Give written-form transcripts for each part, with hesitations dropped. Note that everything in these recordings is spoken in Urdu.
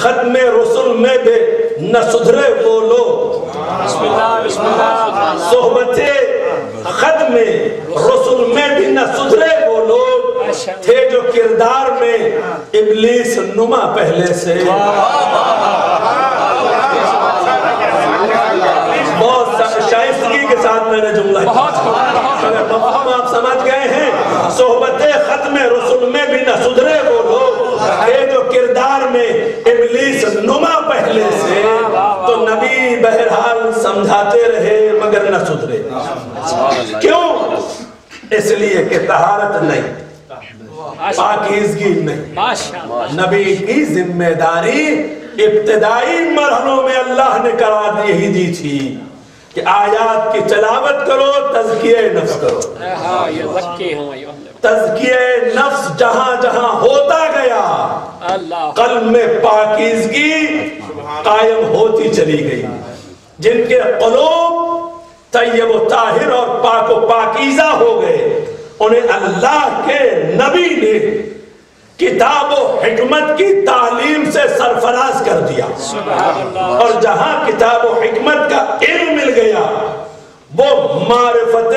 ختم رسول میں بھی نہ سدھرے وہ لوگ، صحبت ختم رسول میں بھی نہ سدھرے وہ لوگ تھے جو کردار میں ابلیس نما پہلے سے۔ بہت شائستگی کے ساتھ میں نے جملہ مفہوم آپ سمجھ گئے ہیں۔ صحبت ختم رسول میں بھی نہ سدھرے وہ لوگ تھے جو کردار میں ابلیس نما پہلے سے۔ تو نبی بہرحال سمجھاتے رہے مگر نہ سدھرے۔ کیوں؟ اس لیے کہ طہارت نہیں، پاکیزگی نہیں۔ نبی کی ذمہ داری ابتدائی مرحلوں میں اللہ نے قرار یہی دی تھی کہ آیات کی تلاوت کرو، تزکیہ نفس کرو۔ تزکیہ نفس جہاں جہاں ہوتا گیا قلب میں پاکیزگی قائم ہوتی چلی گئی۔ جن کے قلوب طیب و طاہر اور پاک و پاکیزہ ہو گئے انہیں اللہ کے نبی نے کتاب و حکمت کی تعلیم سے سرفراز کر دیا، اور جہاں کتاب و حکمت کا علم مل گیا وہ معرفت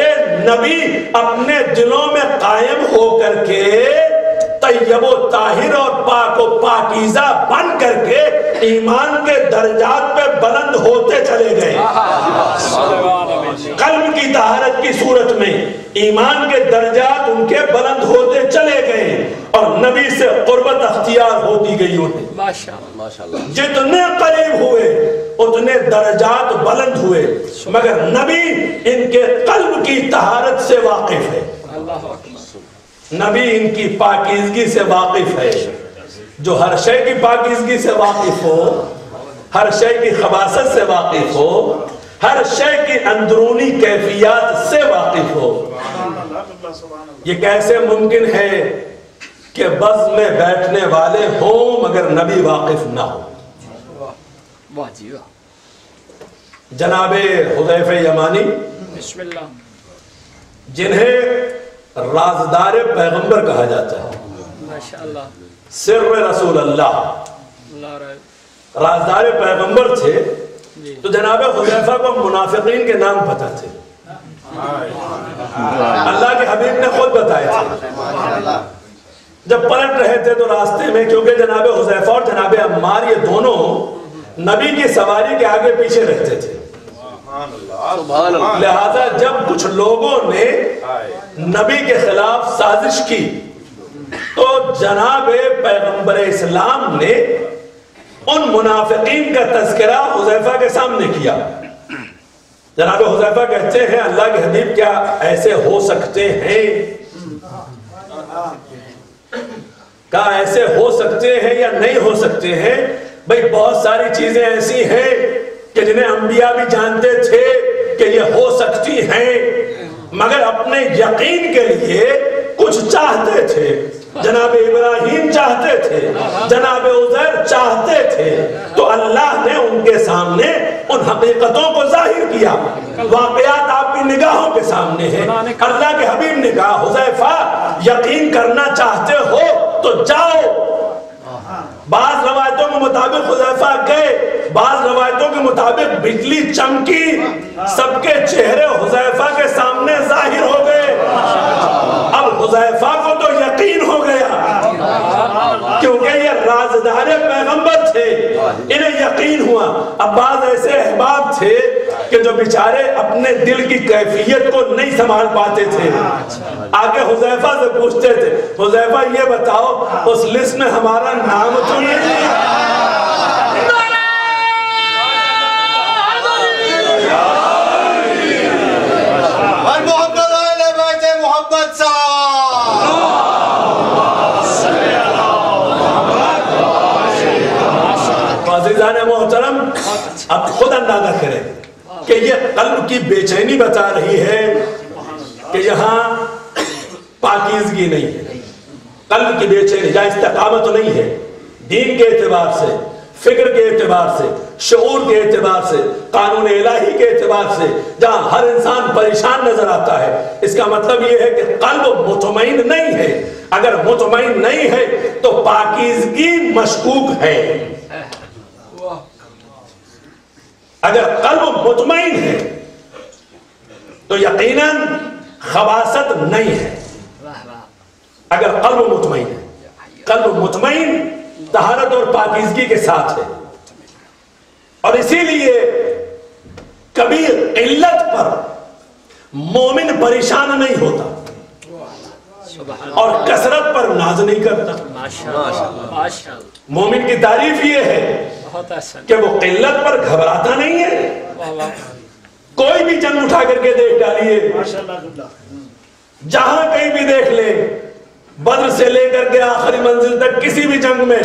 نبی اپنے دلوں میں قائم ہو کر کے طیب و طاہر اور پاک و پاکیزہ بن کر کے ایمان کے درجات پہ بلند ہوتے چلے گئے۔ قلب کی طہارت کی صورت میں ایمان کے درجات ان کے بلند ہوتے چلے گئے اور نبی سے قربت اختیار ہوتی گئی انہیں۔ جتنے قریب ہوئے اتنے درجات بلند ہوئے، مگر نبی ان کے قلب کی طہارت سے واقف ہے، نبی ان کی پاکیزگی سے واقف ہے۔ جو ہر شے کی پاکیزگی سے واقف ہو، ہر شے کی خباثت سے واقف ہو، ہر شے کی اندرونی کیفیات سے واقف ہو، یہ کیسے ممکن ہے کہ بز میں بیٹھنے والے ہوں مگر نبی واقف نہ ہو؟ جناب حذیفہ یمانی جنہیں رازدار پیغمبر کہا جاتا ہے، سر رسول اللہ، رازدار پیغمبر تھے، تو جناب حذیفہ کو منافقین کے نام پتہ تھے، اللہ کے حبیب نے خود بتائے تھے۔ جب پلٹ رہے تھے تو راستے میں، کیونکہ جناب حذیفہ اور جناب عمار یہ دونوں نبی کی سواری کے آگے پیچھے رہتے تھے، لہذا جب کچھ لوگوں نے نبی کے خلاف سازش کی تو جناب پیغمبر اسلام نے ان منافقین کا تذکرہ حذیفہ کے سامنے کیا۔ جناب حذیفہ کہتے ہیں اللہ کے حبیب کیا ایسے ہو سکتے ہیں؟ کہا ایسے ہو سکتے ہیں یا نہیں ہو سکتے ہیں؟ بھئی بہت ساری چیزیں ایسی ہیں کہ جنہیں انبیاء بھی جانتے تھے کہ یہ ہو سکتی ہیں، مگر اپنے یقین کے لیے کچھ چاہتے تھے۔ جناب ابراہیم چاہتے تھے، جناب عزیر چاہتے تھے، تو اللہ نے ان کے سامنے ان حقیقتوں کو ظاہر کیا۔ واقعات آپ کی نگاہوں کے سامنے ہیں۔ اللہ کے حبیب نے کہا حذیفہ یقین کرنا چاہتے ہو تو جاؤ۔ بعض روایتوں کے مطابق حذیفہ گئے، بعض روایتوں کے مطابق بجلی چمکی، سب کے چہرے حذیفہ کے سامنے ظاہر ہو گئے۔ اب حذیفہ کو تو یقین ہو گیا کیونکہ یہ رازدار پیغمبر تھے، انہیں یقین ہوا۔ اب بعض ایسے احباب تھے کہ جو بیچارے اپنے دل کی کیفیت کو نہیں سنبھال پاتے تھے، آگے حذیفہ سے پوچھتے تھے حذیفہ یہ بتاؤ اس لسٹ میں ہمارا نام تو نہیں ہے؟ عزیزان محترم اب خود اندازہ کریں کہ یہ قلب کی بے چینی بتا رہی ہے کہ یہاں پاکیزگی نہیں ہے، قلب کی بے چینی، جہاں استقامت نہیں ہے دین کے اعتبار سے، فکر کے اعتبار سے، شعور کے اعتبار سے، قانون الہی کے اعتبار سے، جہاں ہر انسان پریشان نظر آتا ہے، اس کا مطلب یہ ہے کہ قلب مطمئن نہیں ہے۔ اگر مطمئن نہیں ہے تو پاکیزگی مشکوک ہے۔ اگر قلب مطمئن ہے تو یقیناً خباثت نہیں ہے. اگر قلب مطمئن ہے، قلب مطمئن طہارت اور پاکیزگی کے ساتھ ہے. اور اسی لیے کبھی قلت پر مومن پریشان نہیں ہوتا اور کثرت پر ناز نہیں کرتا. مومن کی تعریف یہ ہے کہ وہ قلت پر گھبراتا نہیں ہے. کوئی بھی جنگ اٹھا کر کے دیکھ ڈالیے، جہاں کہیں بھی دیکھ لے، بدر سے لے کر کے آخری منزل تک کسی بھی جنگ میں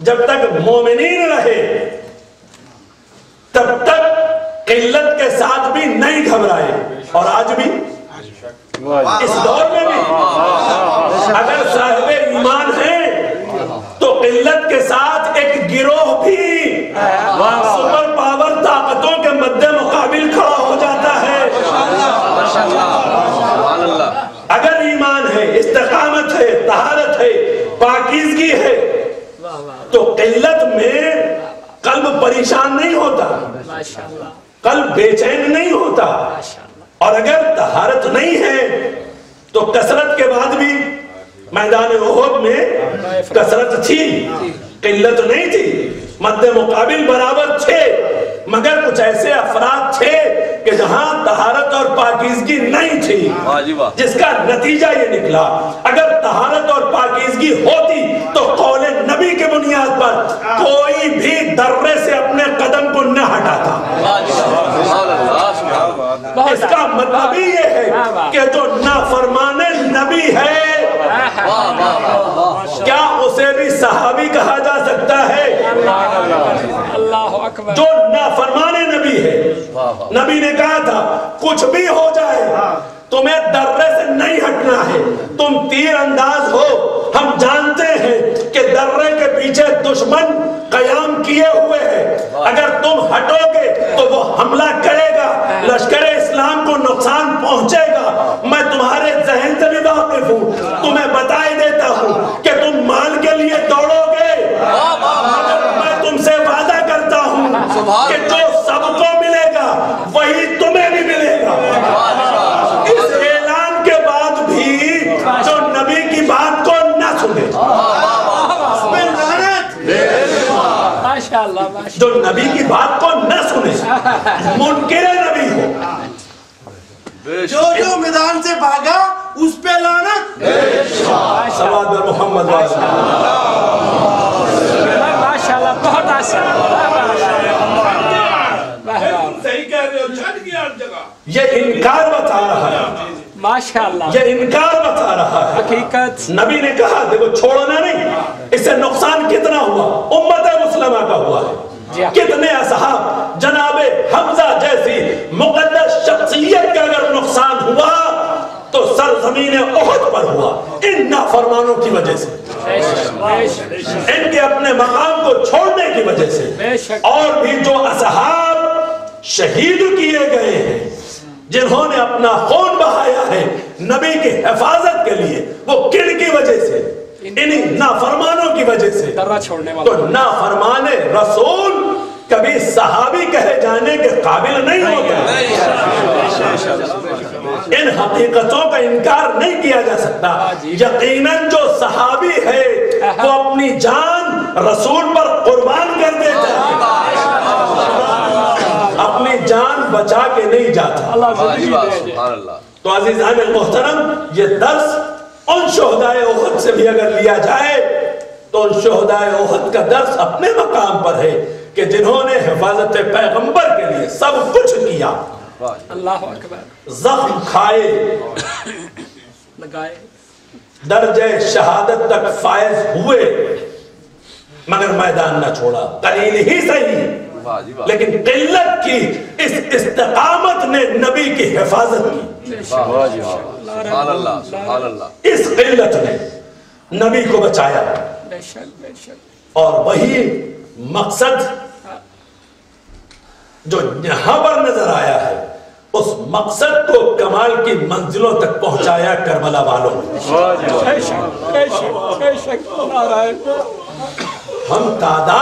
جب تک مومنین رہے تب تک قلت کے ساتھ بھی نہیں گھبرائے. اور آج بھی اس دور میں بھی اگر صاحب ایمان ہیں تو قلت کے ساتھ ایک گروہ بھی سپر پاور طاقتوں کے مد مقابل کھڑا ہو جاتا ہے. اگر ایمان ہے، استقامت ہے، طہارت ہے، پاکیزگی ہے تو قلت میں قلب پریشان نہیں ہوتا، قلب بے چین نہیں ہوتا. اور اگر طہارت نہیں ہے تو کثرت کے بعد بھی میدان احد میں کثرت تھی، قلت نہیں تھی، مد مقابل برابر تھے. مگر کچھ ایسے افراد تھے کہ جہاں طہارت اور پاکیزگی نہیں تھی، جس کا نتیجہ یہ نکلا اگر طہارت اور پاکیزگی ہوتی تو قول نبی کے بنیاد پر کوئی بھی درے سے اپنے قدم کو نہ ہٹاتا. اس کا مطلب یہ ہے کہ جو نافرمان نبی ہے کیا اسے بھی صحابی کہا جا سکتا ہے؟ جو نافرمان نبی ہے، نبی نے کہا تھا کچھ بھی ہو جائے تمہیں درے سے نہیں ہٹنا ہے، تم تیر انداز ہو، ہم جانتے ہیں کہ درے کے پیچھے دشمن قیام کیے ہوئے ہیں، اگر تم ہٹو گے تو وہ حملہ کرے گا، لشکر اسلام کو نقصان پہنچے گا. میں تمہارے ذہن سے بھی واقف ہوں، تمہیں بتا ہی دیتا ہوں کہ تم مال کے لیے دوڑو گے، میں تم سے وعدہ کرتا ہوں کہ جو سب کو ملے گا وہی تمہیں بھی ملے گا. اس اعلان کے بعد بھی جو نبی کی بات کو نہ سنے، جو نبی کی بات کو نہ سنے، منکر نبی ہو، جو میدان سے بھاگا اس پہ لعنت. صلوات بر محمد ماشاءاللہ بہت آسان. یہ انکار بتا رہا ہے، ماشاءاللہ یہ انکار بتا رہا ہے. حقیقت نبی نے کہا دیکھو چھوڑنا نہیں، اس سے نقصان کتنا ہوا، امت مسلمہ کا ہوا ہے. کتنے اصحاب جناب حمزہ جیسی مقدس شخصیت کا اگر نقصان ہوا تو سرزمین احد پر ہوا ان نافرمانوں کی وجہ سے، ان کے اپنے مقام کو چھوڑنے کی وجہ سے. اور بھی جو اصحاب شہید کیے گئے ہیں، جنہوں نے اپنا خون بہایا ہے نبی کی حفاظت کے لیے، وہ کن کی وجہ سے؟ انہی نافرمانوں کی وجہ سے. تو نافرمان رسول کبھی صحابی کہے جانے کے قابل نہیں ہوتا. ان حقیقتوں کا انکار نہیں کیا جا سکتا. یقیناً جو صحابی ہے وہ اپنی جان رسول پر قربان کر دیتا ہے، اپنی جان بچا کے نہیں جاتا. تو عزیزان محترم، یہ درس ان شہدائے احد سے بھی اگر لیا جائے تو ان شہدائے احد کا درس اپنے مقام پر ہے کہ جنہوں نے حفاظت پیغمبر کے لیے سب کچھ کیا، اللہ اکبر، زخم کھائے، لگائے، درجہ شہادت تک فائز ہوئے، مگر میدان نہ چھوڑا. قلیل ہی صحیح لیکن قلت کی اس استقامت نے نبی کی حفاظت کی. سبحان اللہ، سبحان اللہ. اس قلت نے نبی کو بچایا. اور وہی مقصد جو یہاں پر نظر آیا ہے، اس مقصد کو کمال کی منزلوں تک پہنچایا کربلا والوں نے. ہم تعداد